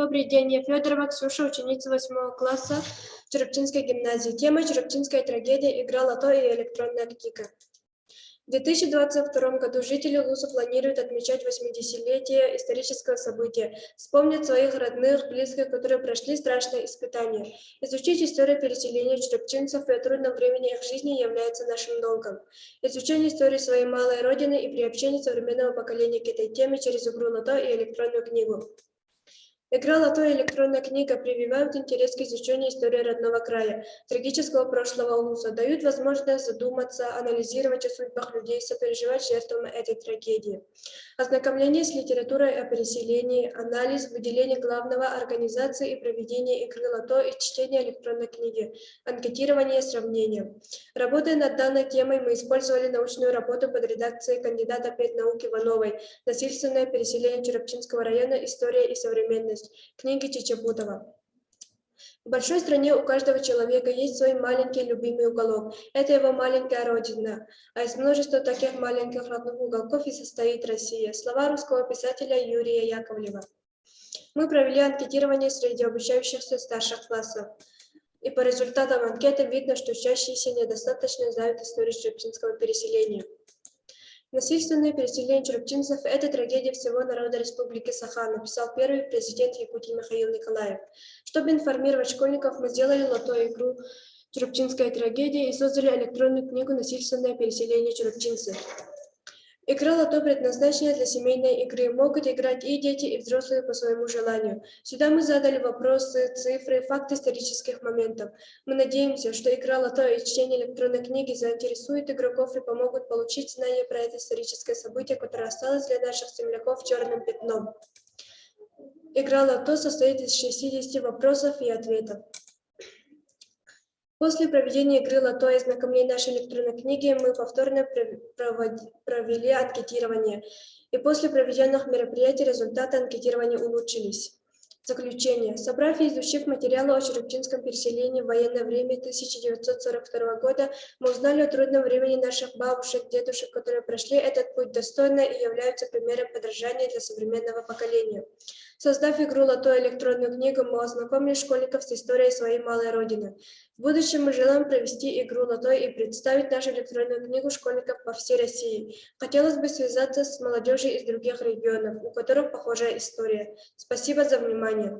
Добрый день, я Федорова Ксюша, ученица 8 класса Черептинской гимназии. Тема «Черептинская трагедия. Игра лото и электронная книга». В 2022 году жители Луса планируют отмечать 80-летие исторического события, вспомнить своих родных, близких, которые прошли страшные испытания. Изучить историю переселения черепчинцев и о трудном времени их жизни является нашим долгом. Изучение истории своей малой родины и приобщение современного поколения к этой теме через игру лото и электронную книгу. Игра «Лото» и электронная книга прививают интерес к изучению истории родного края, трагического прошлого Улуса, дают возможность задуматься, анализировать о судьбах людей, сопереживать жертвам этой трагедии. Ознакомление с литературой о переселении, анализ, выделение главного, организации и проведение игры «Лото» и чтение электронной книги, анкетирование, сравнение. Работая над данной темой, мы использовали научную работу под редакцией кандидата педнаук Ивановой «Насильственное переселение Черепчинского района. История и современность» книги Чечепутова. В большой стране у каждого человека есть свой маленький любимый уголок. Это его маленькая родина. А из множества таких маленьких родных уголков и состоит Россия. Слова русского писателя Юрия Яковлева. Мы провели анкетирование среди обучающихся старших классов. И по результатам анкеты видно, что учащиеся недостаточно знают историю черепчинского переселения. Насильственное переселение черепчинцев – это трагедия всего народа Республики Саха, написал первый президент Якутии Михаил Николаев. Чтобы информировать школьников, мы сделали лото-игру «Черепчинская трагедия» и создали электронную книгу «Насильственное переселение черепчинцев». Игра лото предназначена для семейной игры. Могут играть и дети, и взрослые по своему желанию. Сюда мы задали вопросы, цифры, факты исторических моментов. Мы надеемся, что игра лото и чтение электронной книги заинтересуют игроков и помогут получить знания про это историческое событие, которое осталось для наших земляков черным пятном. Игра лото состоит из 60 вопросов и ответов. После проведения игры лото и ознакомления нашей электронной книги мы повторно провели анкетирование. И после проведенных мероприятий результаты анкетирования улучшились. Заключение. Собрав и изучив материалы о черепчинском переселении в военное время 1942 года, мы узнали о трудном времени наших бабушек, дедушек, которые прошли этот путь достойно и являются примером подражания для современного поколения. Создав игру «Лото» и электронную книгу, мы ознакомили школьников с историей своей малой родины. В будущем мы желаем провести игру «Лото» и представить нашу электронную книгу школьников по всей России. Хотелось бы связаться с молодежью из других регионов, у которых похожая история. Спасибо за внимание.